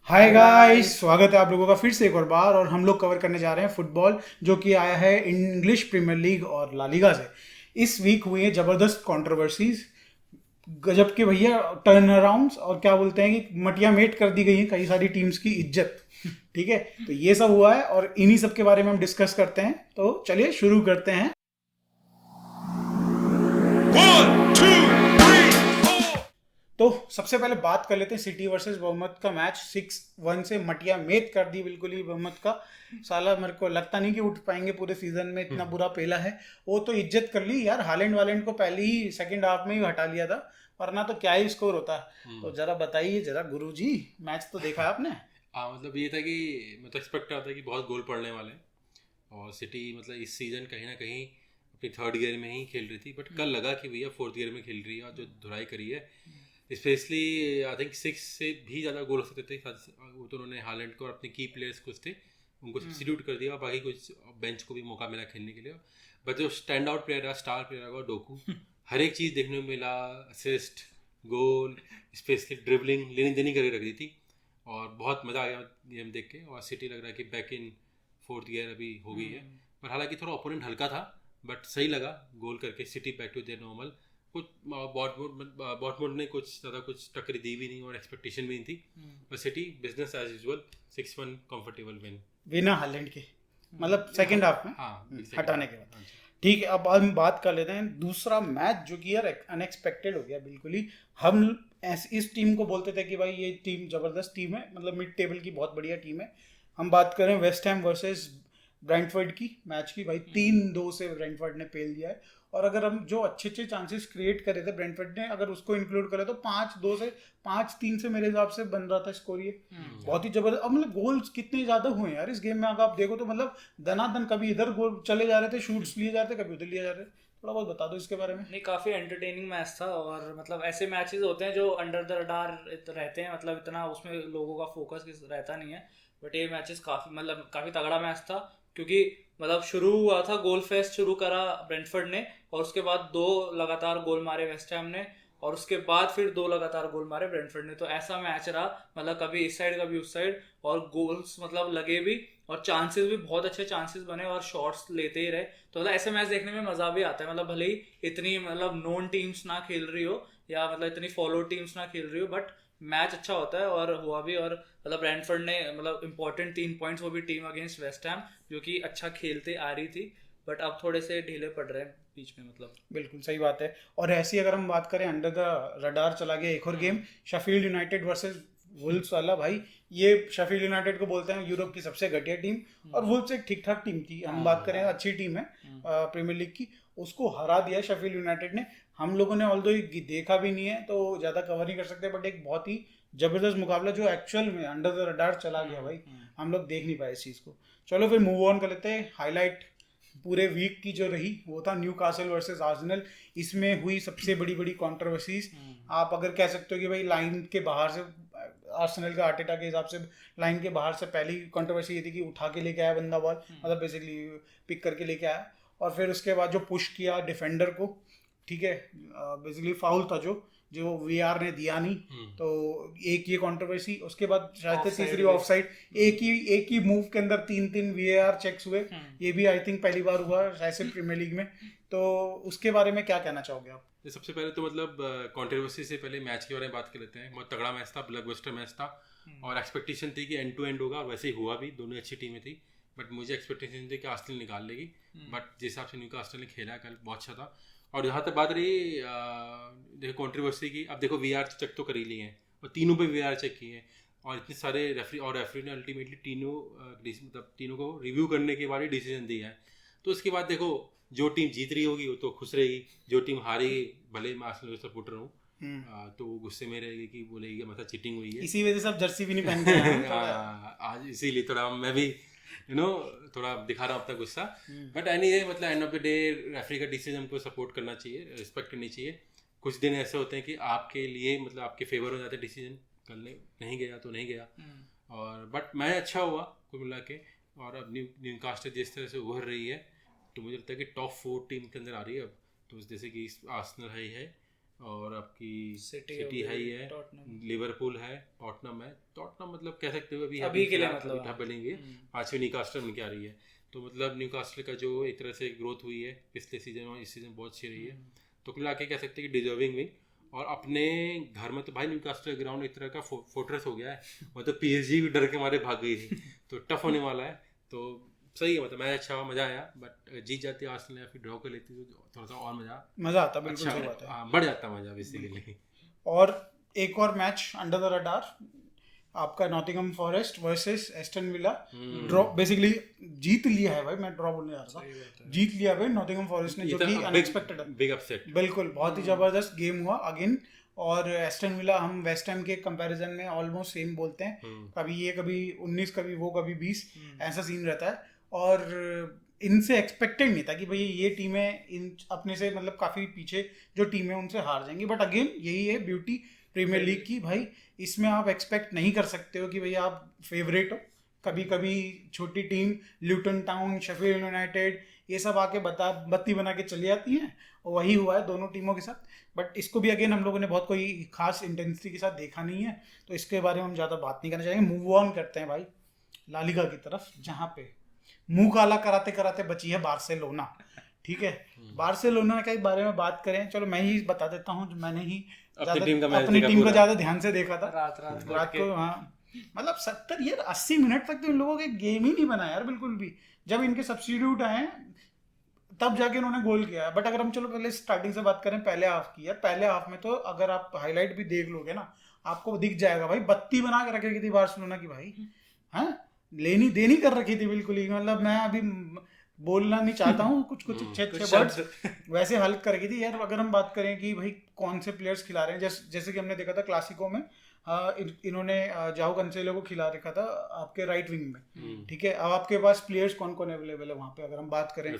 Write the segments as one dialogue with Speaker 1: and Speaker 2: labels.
Speaker 1: हाय
Speaker 2: hi
Speaker 1: guys,
Speaker 2: guys.
Speaker 1: स्वागत है आप लोगों का फिर से एक और बार। और हम लोग कवर करने जा रहे हैं फुटबॉल, जो कि आया है इंग्लिश प्रीमियर लीग और ला लीगा से। इस वीक हुई है जबरदस्त कंट्रोवर्सीज, गजब के भैया टर्न अराउंड्स, और क्या बोलते हैं कि मटिया मेट कर दी गई है कई सारी टीम्स की इज्जत। ठीक है, तो ये सब हुआ है और इन्हीं सब के बारे में हम डिस्कस करते हैं। तो चलिए शुरू करते हैं।
Speaker 3: One, two, three, four.
Speaker 1: तो सबसे पहले बात कर लेते हैं सिटी वर्सेस बोurnemouth का मैच। 6-1 से मटिया मेट कर दी बिल्कुल ही बोurnemouth का। साला मेरे को लगता नहीं कि उठ पाएंगे पूरे सीजन में, इतना बुरा पेला है। वो तो इज्जत कर ली यार, हालैंड वालैंड को पहले ही सेकंड हाफ में ही हटा लिया था, वरना तो क्या ही स्कोर होता। तो जरा बताइए जरा गुरुजी, मैच तो देखा है आपने?
Speaker 2: हाँ, मतलब ये था कि मैं तो एक्सपेक्ट करता था कि बहुत गोल पड़ने वाले हैं। और सिटी मतलब इस सीज़न कहीं ना कहीं अपनी थर्ड गियर में ही खेल रही थी, बट कल लगा कि भैया फोर्थ गियर में खेल रही है और जो धुलाई करी है। स्पेशली आई थिंक 6 से भी ज़्यादा गोल हो सकते थे। वो तो उन्होंने हालैंड को और अपने की प्लेयर्स कुछ थे उनको सब्सिट्यूट कर दिया और बाकी कुछ बेंच को भी मौका मिला खेलने के लिए। बट जो स्टैंड आउट प्लेयर रहा, स्टार प्लेयर रहा डोकू, हर एक चीज़ देखने को मिला। असिस्ट, गोल, स्पेशली ड्रिबलिंग लेनी देनी करके रख दी थी। और बहुत मज़ा आ गया गेम देख के। और सिटी लग रहा है कि बैक इन फोर्थ गियर अभी हो गई है। पर हालांकि थोड़ा ओपोनेंट हल्का था, बट सही लगा गोल करके city back to their normal. कुछ बॉटमोड ने कुछ ज़्यादा कुछ टक्कर दी भी नहीं और एक्सपेक्टेशन भी नहीं थी। बस city business as usual 6-1 comfortable win.
Speaker 1: बिना हालैंड के, मतलब सेकंड हाफ में
Speaker 2: हाँ,
Speaker 1: हटाने के बाद।
Speaker 2: हाँ जी।
Speaker 1: ठीक है, अब हम बात कर लेते हैं दूसरा मैच, जो कि यार अनएक्सपेक्टेड हो गया बिल्कुल ही। हम इस टीम को बोलते थे कि भाई ये टीम जबरदस्त टीम है, मतलब मिड टेबल की बहुत बढ़िया टीम है। हम बात करें वेस्ट हैम वर्सेस ब्रेंटफोर्ड की मैच की, भाई 3-2 से ब्रेंटफोर्ड ने पेल दिया है। और अगर हम जो अच्छे अच्छे चांसेस क्रिएट करे थे ब्रेंटफोर्ड ने, अगर उसको इंक्लूड करें तो 5-2 से 5-3 से मेरे हिसाब से बन रहा था स्कोर ये। बहुत ही जबरदस्त। अब मतलब गोल्स कितने ज्यादा हुए हैं यार इस गेम में, अगर आप देखो तो मतलब दनादन, कभी इधर गोल चले जा रहे थे, शूट्स लिए जा रहे थे, कभी उधर लिए जा रहे थे। थोड़ा बहुत बता दो इसके बारे में।
Speaker 3: नहीं, काफ़ी एंटरटेनिंग मैच था। और मतलब ऐसे मैचेस होते हैं जो अंडर द रडार रहते हैं, मतलब इतना उसमें लोगों का फोकस रहता नहीं है। बट ये मैचेस काफ़ी मतलब काफ़ी तगड़ा मैच था। क्योंकि मतलब शुरू हुआ था, गोल फेस्ट शुरू करा ब्रेंटफोर्ड ने, और उसके बाद दो लगातार गोल मारे वेस्ट हैम ने, और उसके बाद फिर दो लगातार गोल मारे ब्रेंटफोर्ड ने। तो ऐसा मैच रहा, मतलब कभी इस साइड कभी उस साइड, और गोल्स मतलब लगे भी, और चांसेस भी बहुत अच्छे चांसेस बने, और शॉट्स लेते ही रहे। तो मतलब ऐसे मैच देखने में मज़ा भी आता है। मतलब भले ही इतनी मतलब नोन टीम्स ना खेल रही हो, या मतलब इतनी फॉलो टीम्स ना खेल रही हो, बट मैच अच्छा होता है और हुआ भी। और मतलब ब्रैंडफोर्ड ने मतलब इंपॉर्टेंट 3 पॉइंट्स, वो भी टीम अगेंस्ट वेस्ट हैम, जो कि अच्छा खेलते आ रही थी। बट अब थोड़े से ढीले पड़ रहे हैं बीच में, मतलब।
Speaker 1: बिल्कुल सही बात है। और ऐसी अगर हम बात करें, अंडर द रडार चला गया एक और game, Sheffield United versus Wolves वाला। भाई ये शेफील्ड यूनाइटेड को बोलते हैं यूरोप की सबसे घटिया टीम, और वुल्व्स एक ठीक ठाक टीम थी। हम बात करें अच्छी टीम है प्रीमियर लीग की, उसको हरा दिया शेफील्ड यूनाइटेड ने। हम लोगों ने ऑल्दो देखा भी नहीं है तो ज़्यादा कवर नहीं कर सकते, बट एक बहुत ही जबरदस्त मुकाबला जो एक्चुअल में अंडर द रडार चला गया भाई, हम लोग देख नहीं पाए इस चीज़ को। चलो फिर मूव ऑन कर लेते हैं। हाईलाइट पूरे वीक की जो रही वो था न्यू कासल वर्सेज आर्सेनल। इसमें हुई सबसे बड़ी बड़ी कंट्रोवर्सीज। आप अगर कह सकते हो कि भाई लाइन के बाहर से, आर्सेनल का आर्टेटा के हिसाब से लाइन के बाहर से पहली कंट्रोवर्सी ये थी कि उठा के लेके आया बंदा बॉल, मतलब बेसिकली पिक करके लेके आया। और फिर उसके बाद जो पुश किया डिफेंडर को, ठीक है, बेसिकली फाउल था जो जो वीआर ने दिया नहीं। तो एक ये कंट्रोवर्सी, उसके बाद शायद से तीसरी ऑफ साइड। एक ही मूव के अंदर तीन तीन वीआर चेक्स हुए। ये भी आई थिंक पहली बार हुआ ऐसे प्रीमियर लीग में। तो उसके बारे में क्या कहना चाहोगे आप?
Speaker 2: तो सबसे पहले तो मतलब कंट्रोवर्सी से पहले मैच के बारे में बात कर लेते हैं। बहुत तगड़ा मैच था, ब्लॉकबस्टर मैच था। और एक्सपेक्टेशन थी कि एंड टू एंड होगा, और वैसे ही हुआ भी। दोनों अच्छी टीमें थी, बट मुझे एक्सपेक्टेशन थी कि आर्सेनल निकाल लेगी। बट जिस हिसाब से न्यूकासल ने खेला कल, बहुत अच्छा था। और यहाँ तक बात रही देखो कंट्रोवर्सी की, अब देखो वीआर चेक तो कर ही लिए हैं, और तीनों पे वीआर चेक किए हैं। और इतने सारे रेफरी, और रेफरी ने अल्टीमेटली मतलब तीनों को रिव्यू करने के बाद ही डिसीजन दिया है। तो उसके बाद देखो, जो टीम जीत रही होगी वो तो खुश रहेगी, जो टीम हारेगी, भले मैं आर्सेनल का सपोर्टर हूँ, तो वो गुस्से में रहेगी कि बोलेगी मतलब चीटिंग हुई है।
Speaker 1: इसी वजह से आप जर्सी भी नहीं पहन के आए हैं थोड़ा।
Speaker 2: आज इसीलिए थोड़ा मैं भी थोड़ा दिखा रहा हूँ अपना गुस्सा। बट एनी ये मतलब end of the day referee का डिसीजन हमको सपोर्ट करना चाहिए, रिस्पेक्ट करनी चाहिए। कुछ दिन ऐसे होते हैं कि आपके लिए मतलब आपके फेवर हो जाते हैं डिसीजन, कल नहीं गया तो नहीं गया। और बट मैं अच्छा हुआ कुल मिला के। और अब न्यूकास्टर जिस तरह से उभर रही है, तो मुझे लगता है कि टॉप 4 टीम के अंदर आ रही है अब। तो जैसे कि आर्सेनल है, और आपकी
Speaker 3: सिटी
Speaker 2: सिटी है ही है,
Speaker 3: टॉटनम
Speaker 2: लिवरपूल है, टॉटनम है। टॉटनम मतलब कह सकते हो
Speaker 3: अभी के लिए मतलब
Speaker 2: ढप बनेंगे। 5वीं न्यूकास्टल उनकी आ रही है, तो मतलब न्यूकास्टल का जो एक तरह से ग्रोथ हुई है पिछले सीजन और इस सीजन बहुत अच्छी रही है। तो मिला के कह सकते हैं कि डिजर्विंग विंग। और अपने घर में तो भाई न्यूकास्टल ग्राउंड एक तरह का फोर्ट्रेस हो गया है, मतलब पीएसजी भी डर के मारे भाग गई थी। तो टफ होने वाला है, तो सही है, मतलब मैच अच्छा हुआ, मजा आया। बट जीत जाती आर्सेनल या फिर ड्रॉ कर लेती तो थोड़ा सा और
Speaker 1: मजा आता, बिल्कुल
Speaker 2: अच्छा
Speaker 1: सही बात है।
Speaker 2: बढ़ जाता मजा बेसिकली।
Speaker 1: और एक और मैच अंडर द रडार आपका Nottingham Forest versus Aston Villa. Draw basically जीत लिया है भाई, मैं ड्रॉ बोलने जा रहा था, जीत लिया भाई नॉटिंघम फॉरेस्ट ने, जो कि अनएक्सपेक्टेड है,
Speaker 2: बिग अपसेट,
Speaker 1: बिल्कुल बहुत ही जबरदस्त गेम हुआ अगेन। और एस्टन विला हम वेस्ट हैम के कंपैरिजन में ऑलमोस्ट सेम बोलते हैं, कभी ये कभी 19 कभी वो कभी 20 ऐसा सीन रहता है। और इनसे एक्सपेक्टेड नहीं था कि भाई ये टीमें इन अपने से मतलब काफ़ी पीछे जो टीमें उनसे हार जाएंगी। बट अगेन यही है ब्यूटी प्रीमियर लीग की भाई, इसमें आप एक्सपेक्ट नहीं कर सकते हो कि भाई आप फेवरेट हो। कभी कभी छोटी team Luton town, Sheffield United, ये सब आके बत्ती बना के चली जाती हैं, और वही हुआ है दोनों टीमों के साथ। बट इसको भी अगेन हम लोगों ने बहुत कोई खास इंटेंसिटी के साथ देखा नहीं है, तो इसके बारे में हम ज़्यादा बात नहीं करना चाहेंगे। मूव ऑन करते हैं भाई ला लीगा की तरफ, जहाँ पे मुंह काला कराते कराते बची है बार्सिलोना। ठीक है, बार्सिलोना के बारे में बात करें, चलो मैं ही बता देता हूँ, जो मैंने ही अपनी टीम को ज़्यादा ध्यान से देखा था रात को। हाँ मतलब 80 मिनट तक तो इन लोगों के गेम ही नहीं बना यार बिल्कुल भी। जब इनके सब्स्टिट्यूट आए तब जाके उन्होंने गोल किया। बट अगर हम चलो पहले स्टार्टिंग से बात करें पहले हाफ की, यार पहले हाफ में तो अगर आप हाईलाइट भी देख लोगे ना, आपको दिख जाएगा भाई, बत्ती बना के रखी थी बार्सिलोना की भाई। हाँ लेनी देनी कर रखी थी बिल्कुल ही, मतलब मैं अभी बोलना नहीं चाहता हूँ कुछ अच्छे वर्ड्स वैसे हल्क कर रखी थी यार। अगर हम बात करें कि भाई कौन से प्लेयर्स खिला रहे हैं, जैसे कि हमने देखा था क्लासिको में, इन्होंने जाओ कंसेलो को खिला रखा था आपके राइट विंग में। ठीक है, अब आपके पास प्लेयर्स कौन कौन अवेलेबल है वहाँ पे, अगर हम बात करें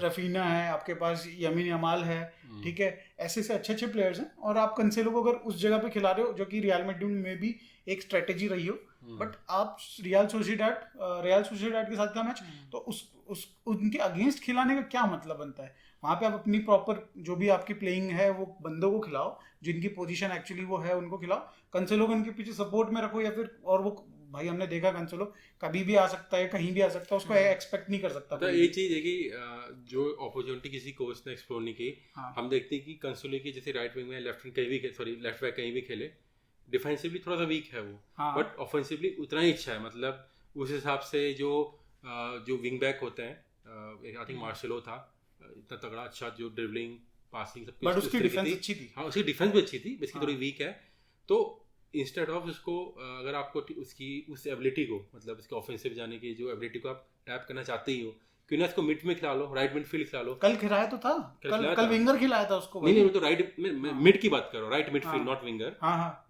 Speaker 1: रफीना है, आपके पास यमीन यमाल है, ठीक है, ऐसे से अच्छे प्लेयर्स हैं। और आप कंसेलो को अगर उस जगह पे खिला रहे हो जो कि रियल मैड्रिड में भी एक स्ट्रेटेजी रही हो, बट आप रियल सोसिएडाड के साथ का मैच, तो उस उनके अगेंस्ट खिलाने का क्या मतलब बनता है? वहाँ पे आप अपनी प्रॉपर जो भी आपकी प्लेइंग है वो बंदों को खिलाओ, जिनकी पोजीशन एक्चुअली वो है उनको खिलाओ। कंसेलो को उनके पीछे सपोर्ट में रखो, या फिर और वो भाई हमने देखा कंसेलो कभी भी आ सकता है, कहीं भी आ सकता है, उसको एक्सपेक्ट नहीं कर सकता।
Speaker 2: तो ये चीज़ है कि जो अपॉर्चुनिटी किसी कोच ने एक्सप्लोर नहीं की, हम देखते हैं कि कंसोलो की जैसे राइट विंग में लेफ्ट बैक कहीं भी खेले, डिफेंसिवली थोड़ा सा वीक है वो, बट ऑफेंसिवली उतना ही अच्छा है। मतलब उस हिसाब से जो विंग बैक होते हैं, आई थिंक मार्सेलो था इतना तगड़ा, अच्छा जो ड्रिबलिंग पासिंग सब
Speaker 1: कुछ, उसकी डिफेंस अच्छी थी।
Speaker 2: हाँ उसकी डिफेंस भी अच्छी थी, इसकी थोड़ी वीक है। तो इंस्टेड ऑफ उसको अगर आपको उसकी उस एबिलिटी को, मतलब इसके ऑफेंसिव जाने की जो एबिलिटी को आप टैप करना चाहते ही हो, क्यों ना इसको मिड में खिला लो, राइट मिडफील्ड खिला लो।
Speaker 1: कल खिलाया तो था, कल विंगर खिलाया था उसको।
Speaker 2: नहीं तो राइट मिड की बात करो, right midfield not winger,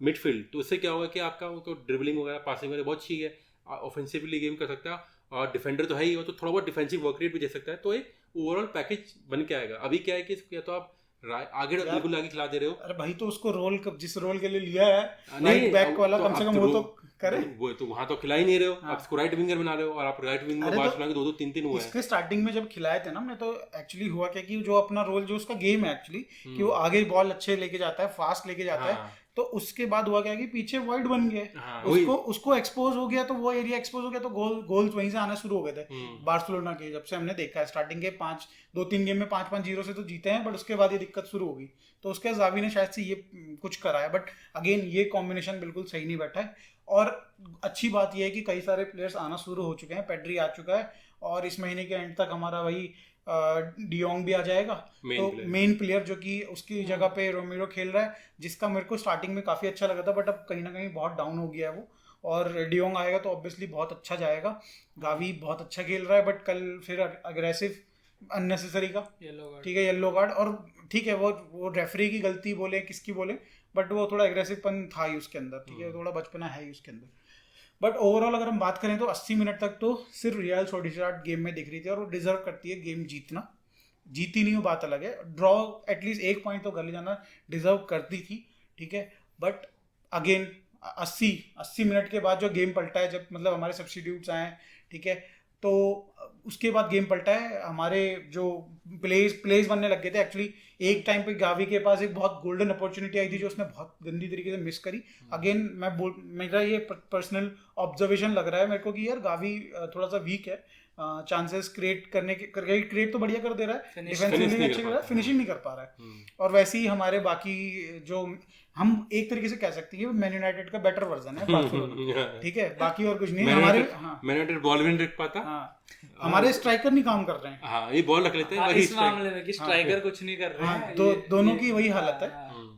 Speaker 2: midfield. तो उससे क्या होगा कि आपका वो ड्रिबलिंग वगैरह पासिंग वगैरह बहुत अच्छी है, ऑफेंसिवली गेम कर सकता है, और डिफेंडर तो है ही, वो तो थोड़ा बहुत डिफेंसिव वर्क रेट भी दे सकता है। तो एक ओवरऑल पैकेज बन के आएगा। अभी क्या है कि या तो आप आगे बिल्कुल आगे खिला दे रहे हो,
Speaker 1: अरे भाई तो उसको रोल जिस रोल के लिए लिया है राइट बैक वाला, कम से कम वो तो करे।
Speaker 2: वो तो वहां तो खिला ही नहीं रहे हो, आप इसको राइट विंगर बना रहे हो, और आप राइट विंग में बार्सिलोना के 2-2 3-3 हुए हैं।
Speaker 1: इसके स्टार्टिंग में जब खिलाए थे ना हमने, तो एक्चुअली हुआ क्या कि जो अपना रोल, जो उसका गेम है एक्चुअली, कि वो आगे बॉल अच्छे लेके जाता है, फास्ट लेके जाता है, तो उसके बाद हुआ क्या कि पीछे वाइड बन गए, उसको एक्सपोज हो गया, तो वो एरिया एक्सपोज हो गया, तो गोल्स वहीं से आना शुरू हो गए थे बार्सिलोना के। जब से हमने देखा है स्टार्टिंग के 2-3 गेम में 5-5-0 से तो जीते हैं, बट उसके बाद ये दिक्कत शुरू हो गई, तो उसके बाद ज़ावी ने शायद से ये कुछ करा है। बट अगेन ये कॉम्बिनेशन बिल्कुल सही नहीं बैठा है। और अच्छी बात यह है कि कई सारे प्लेयर्स आना शुरू हो चुके हैं, पेड्री आ चुका है, और इस महीने के एंड तक हमारा वही डियोंग भी आ जाएगा, तो मेन प्लेयर जो कि उसकी जगह पे रोमेरो खेल रहा है, जिसका मेरे को स्टार्टिंग में काफ़ी अच्छा लगा था, बट अब कहीं ना कहीं बहुत डाउन हो गया है वो। और डियोंग आएगा तो ऑब्वियसली बहुत अच्छा जाएगा। गावी बहुत अच्छा खेल रहा है, बट कल फिर अग्रेसिव अननेसेसरी का, ठीक है, येलो कार्ड। और ठीक है, वो रेफरी की गलती बोले किसकी बोले, बट वो थोड़ा एग्रेसिवपन था ही उसके अंदर, ठीक है, थोड़ा बचपना है ही उसके अंदर। बट ओवरऑल अगर हम बात करें तो 80 मिनट तक तो सिर्फ रियल सोसिएडाड गेम में दिख रही थी, और वो डिजर्व करती है गेम जीतना। जीती नहीं हो बात अलग है, ड्रॉ एटलीस्ट 1 पॉइंट तो गले जाना डिजर्व करती थी, ठीक है। बट अगेन 80 मिनट के बाद जो गेम पलटा है, जब मतलब हमारे सब्स्टिट्यूट्स आए, ठीक है, तो उसके बाद गेम पलटा है। हमारे जो प्लेस बनने लग गए थे एक्चुअली, एक टाइम पे गावी के पास एक बहुत गोल्डन अपॉर्चुनिटी आई थी जो उसने बहुत गंदी तरीके से मिस करी। अगेन मेरा ये पर्सनल ऑब्जर्वेशन लग रहा है मेरे को कि यार गावी थोड़ा सा वीक है, चांसेस क्रिएट करने के क्रिएट तो बढ़िया कर दे रहा है, डिफेंसिवली अच्छे कर रहा है, फिनिशिंग नहीं कर पा रहा है। और वैसे ही हमारे बाकी जो हम एक तरीके से कह सकते हैं मैन यूनाइटेड का बेटर वर्जन है बार्सिलोना, ठीक है, बाकी और कुछ नहीं। हमारे
Speaker 2: मैन यूनाइटेड बॉल भी नहीं रख पाता,
Speaker 1: हमारे स्ट्राइकर नहीं काम कर रहे हैं।
Speaker 2: हाँ, ये बॉल रख लेते हैं
Speaker 3: इस मामले में कि स्ट्राइकर कुछ नहीं कर रहे हैं,
Speaker 1: दोनों की वही हालत है।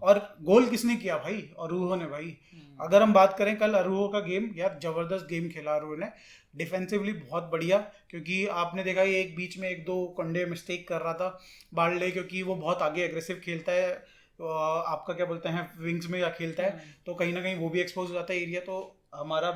Speaker 1: और गोल किसने किया भाई? अरूहो ने भाई। अगर हम बात करें कल अरूहो का गेम, यार जबरदस्त गेम खेला अरूहो ने, डिफेंसिवली बहुत बढ़िया। क्योंकि आपने देखा ये एक बीच में एक दो कंडे मिस्टेक कर रहा था बार्ले, क्योंकि वो बहुत आगे एग्रेसिव खेलता है, आपका क्या बोलते हैं विंग्स में या खेलता है, तो कहीं ना कहीं वो भी एक्सपोज हो जाता है एरिया। तो हमारा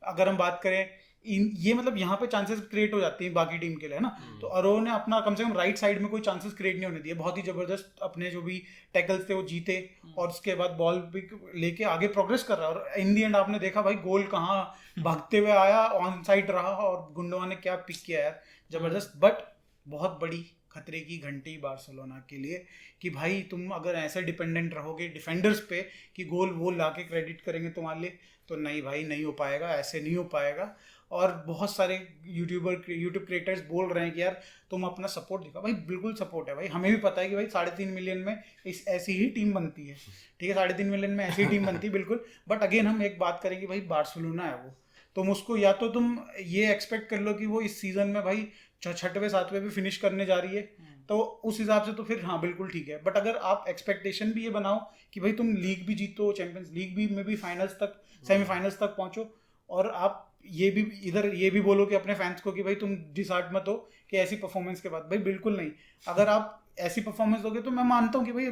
Speaker 1: अगर हम बात करें ये मतलब यहाँ पे चांसेस क्रिएट हो जाती हैं बाकी टीम के लिए, है ना। तो अरो ने अपना कम से कम राइट साइड में कोई चांसेस क्रिएट नहीं होने दिए, बहुत ही जबरदस्त अपने जो भी टैकल्स थे वो जीते, और उसके बाद बॉल भी लेके आगे प्रोग्रेस कर रहा है। और इन दी एंड आपने देखा भाई गोल कहाँ भागते हुए आया, ऑन साइड रहा, और गुंडोआ ने क्या पिक किया यार, जबरदस्त। बट बहुत बड़ी खतरे की घंटी बार्सिलोना के लिए कि भाई तुम अगर ऐसे डिपेंडेंट रहोगे डिफेंडर्स पे कि गोल वो लाके क्रेडिट करेंगे तुम्हारे लिए, तो नहीं भाई, नहीं हो पाएगा, ऐसे नहीं हो पाएगा। और बहुत सारे यूट्यूब क्रिएटर्स बोल रहे हैं कि यार तुम अपना सपोर्ट दिखाओ। भाई बिल्कुल सपोर्ट है भाई, हमें भी पता है कि भाई 3.5 मिलियन में ऐसी ही टीम बनती है, ठीक है, 3.5 मिलियन में ऐसी ही टीम बनती है बिल्कुल। बट अगेन हम एक बात करेंगे भाई, बार्सिलोना है वो, तुम उसको या तो तुम ये एक्सपेक्ट कर लो कि वो इस सीजन में भाई 6वें 7वें भी फिनिश करने जा रही है, तो उस हिसाब से तो फिर हाँ बिल्कुल ठीक है। बट अगर आप एक्सपेक्टेशन भी ये बनाओ कि भाई तुम लीग भी जीतो, चैंपियंस लीग भी में भी फाइनल्स तक, सेमीफाइनल्स तक पहुंचो, और आप ये भी इधर ये भी बोलो कि अपने फैंस को कि भाई तुम डिसहार्ट मत हो कि ऐसी परफॉर्मेंस के बाद, भाई बिल्कुल नहीं। अगर आप ऐसी परफॉर्मेंस दोगे तो मैं मानता हूँ कि भाई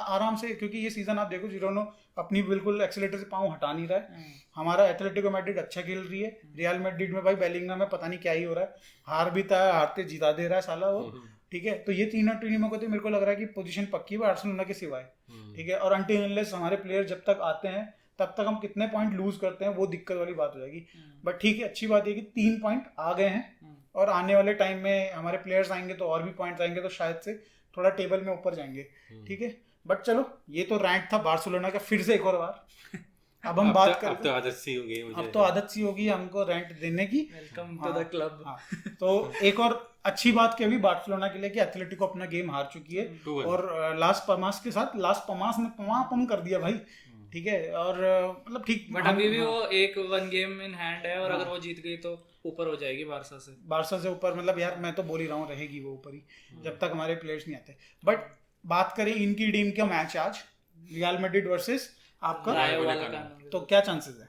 Speaker 1: आराम से, क्योंकि ये सीजन आप देखो जिरोनो अपनी बिल्कुल एक्सीलेटर से पाँव हटा नहीं रहा है। हमारा एथलेटिको मैड्रिड अच्छा खेल रही है, रियल मैड्रिड में भाई बेलिंगम में पता नहीं क्या ही हो रहा है, हार भी था, हारते जिता दे रहा है साला वो, ठीक है। तो ये तीनों टीमों को तो मेरे को लग रहा है कि पोजीशन पक्की है बार्सिलोना के सिवाय, ठीक है। और अनटिल अनलेस हमारे प्लेयर जब तक आते हैं तब तक हम कितने पॉइंट लूज करते हैं वो दिक्कत वाली बात हो जाएगी। बट ठीक है, अच्छी बात है कि 3 पॉइंट आ गए हैं, और आने वाले टाइम में हमारे प्लेयर्स आएंगे तो और भी पॉइंट्स आएंगे, तो शायद से थोड़ा टेबल में ऊपर जाएंगे, ठीक है। बट चलो, ये तो रैंक था बार्सिलोना का फिर से एक और बार। अब हम बात करते हैं,
Speaker 2: अब तो आदत सी हो गई मुझे,
Speaker 1: अब तो आदत सी होगी हमको रैंक देने की।
Speaker 3: Welcome to the club.
Speaker 1: तो एक और अच्छी बात क्या हुई बार्सिलोना के लिए कि एथलेटिको अपना गेम हार चुकी है, और लास्ट पमास के साथ लास्ट पमास ने पम कर दिया भाई, ठीक है। और मतलब ठीक,
Speaker 3: बट अभी भी वो एक 1 गेम इन हैंड है, और अगर वो जीत गई तो ऊपर हो जाएगी बारसा से
Speaker 1: ऊपर। मतलब यार मैं तो बोल ही रहा हूँ रहेगी वो ऊपर ही, जब तक हमारे प्लेयर्स नहीं आते। बट बात करें इनकी टीम का मैच आज, रियल मैड्रिड वर्सेस आपका, तो क्या चांसेस है?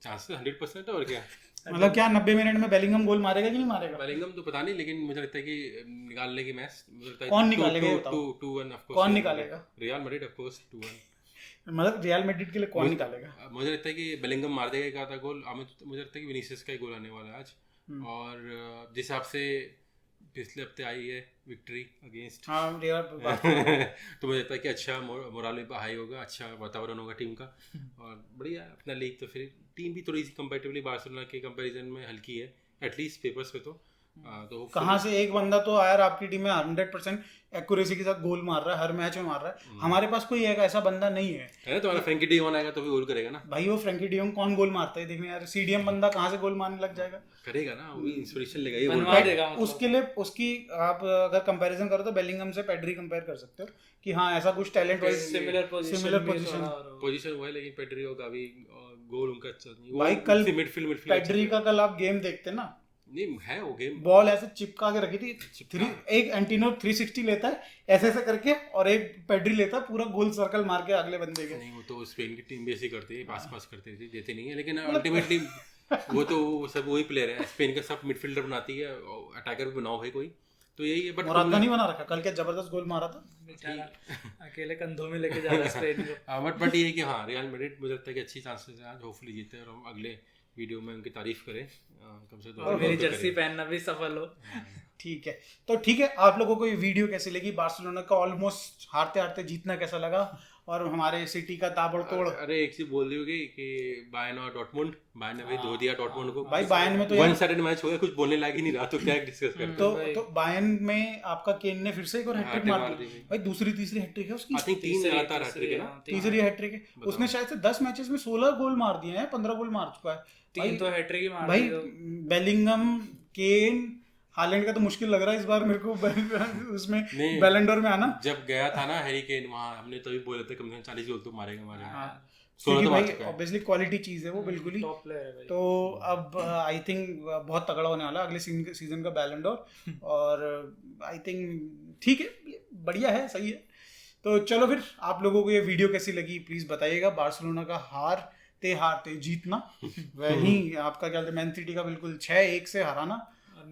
Speaker 2: चांसेस 100% है, और क्या
Speaker 1: मतलब क्या 90 मिनट में बेलिंगम गोल मारेगा कि नहीं मारेगा?
Speaker 2: बेलिंगम तो पता नहीं, लेकिन मुझे लगता है कि निकालने की मैच,
Speaker 1: कौन निकालेगा?
Speaker 2: 2-1 ऑफ कोर्स।
Speaker 1: कौन निकालेगा?
Speaker 2: Real Madrid of course 2-1।
Speaker 1: मतलब रियल मैड्रिड के लिए कौन निकालेगा?
Speaker 2: मुझे लगता है कि बेलिंगम मार देगा एक आधा गोल। मुझे लगता है कि विनीसियस का ही गोल आने वाला है आज। और जिस हिसाब से पिछले हफ्ते आई है विक्ट्री अगेंस्ट,
Speaker 1: हाँ
Speaker 2: तो मुझे लगता है कि अच्छा मोराल भी हाई होगा, अच्छा वातावरण होगा टीम का, और बढ़िया अपना लीग। तो फिर टीम भी थोड़ी सी कंपैरेटिवली बार्सिलोना के कंपैरिजन में हल्की है, एटलीस्ट पेपर्स पे तो
Speaker 1: कहाँ से एक बंदा तो यार आपकी टीम में 100% एक्यूरेसी के साथ गोल मार रहा है, हर मैच में मार रहा है। हमारे पास कोई ऐसा बंदा नहीं है।
Speaker 2: तो फ्रैंकी डी जॉन्ग आएगा तो भी गोल करेगा ना भाई।
Speaker 1: वो फ्रैंकी डी जॉन्ग कौन गोल मारता है देखने यार, सीडीएम बंदा कहाँ से गोल मारने लग जाएगा?
Speaker 2: करेगा ना, वो इंस्पिरेशन लेगा, ये
Speaker 3: बनवा देगा।
Speaker 1: उसके लिए उसकी आप अगर कंपैरिजन करो तो बेलिंगम से पेड्री कंपेयर कर सकते हो कि हाँ ऐसा कुछ टैलेंट वाइज
Speaker 3: सिमिलर
Speaker 1: पोजीशन
Speaker 2: हुआ है, लेकिन पेड्री और गावी गोल उनका अच्छा नहीं
Speaker 1: भाई। कल
Speaker 2: मिडफील्ड
Speaker 1: पेड्री का कल आप गेम देखते ना,
Speaker 2: नहीं है वो गेम,
Speaker 1: बॉल ऐसे चिपका के रखी थी, एक एंटीनो 360 लेता है ऐसे करके, और एक पेड्री लेता है पूरा गोल सर्कल मार के अगले बंदे के।
Speaker 2: नहीं, वो तो स्पेन की टीम भी ऐसी करती है, पास करती थी, देते नहीं है, लेकिन अल्टीमेटली वो तो सब वही प्लेयर है, स्पेन का सब मिडफील्डर बनाती है, अटैकर भी बनाओ भाई कोई, तो यही है। बट
Speaker 1: मोराता नहीं बना रखा, कल क्या जबरदस्त गोल मारा था,
Speaker 3: अकेले कंधों में लेके जा रहा है स्पेन को।
Speaker 2: बट ये है कि हाँ रियल मैड्रिड मुझे लगता है कि अच्छी चांसेस है आज, होपफुली जीते और हम अगले वीडियो में उनकी तारीफ करें, कम से कम
Speaker 3: मेरी जर्सी पहनना भी सफल हो।
Speaker 1: ठीक है, तो ठीक है, आप लोगों को ये वीडियो कैसी लगी, बार्सिलोना का ऑलमोस्ट हारते हारते जीतना कैसा लगा, और हमारे सिटी का ताबड़तोड़।
Speaker 2: अरे एक चीज बोल दी होगी कि बायर्न और डॉर्टमुंड, बायर्न ने भाई धो दिया डॉर्टमुंड को
Speaker 1: भाई बायर्न में तो
Speaker 2: वन साइडेड मैच हो गया, कुछ बोलने लायक ही नहीं रहा, तो क्या डिस्कस करते
Speaker 1: तो बायर्न में आपका केन ने फिर से एक और हैट्रिक मार दी भाई, दूसरी तीसरी हैट्रिक है उसकी।
Speaker 2: आई थिंक 3 लगातार हैट्रिक है ना,
Speaker 1: तीसरी हैट्रिक है उसने, शायद से 10 मैचेस में 16 गोल मार दिए हैं, 15 गोल मार चुका है
Speaker 3: 3 तो हैट्रिक ही मार
Speaker 1: भाई।
Speaker 3: दी
Speaker 1: बेलिंगम, केन, हालैंड का तो मुश्किल लग रहा है इस बार मेरे को उसमें बैलन डोर में आना।
Speaker 2: जब गया था ना हैरी केन वहां, हमने तभी बोले थे कम से कम 40 गोल तो मारेगा
Speaker 1: क्योंकि भाई ऑब्वियसली क्वालिटी चीज है वो बिल्कुल ही
Speaker 3: टॉप प्लेयर है भाई।
Speaker 1: तो अब आई थिंक बहुत तगड़ा होने वाला है अगले सीजन का बैलन डोर, और आई थिंक ठीक है, बढ़िया है, सही है। तो चलो फिर, आप लोगों को ये वीडियो कैसी लगी प्लीज बताइएगा। बार्सिलोना का हारते जीतना, वही आपका क्या बोलते मैन सिटी का बिल्कुल 6-1 से हराना,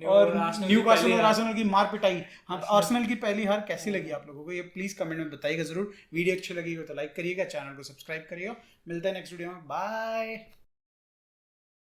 Speaker 1: और न्यूकासल और आर्सेनल की मार पिटाई। हाँ, आर्सेनल की पहली हार कैसी लगी आप लोगों को, ये प्लीज कमेंट में बताइएगा जरूर। वीडियो अच्छी लगी हो तो लाइक करिएगा, चैनल को सब्सक्राइब करिएगा। मिलते हैं नेक्स्ट वीडियो में, बाय।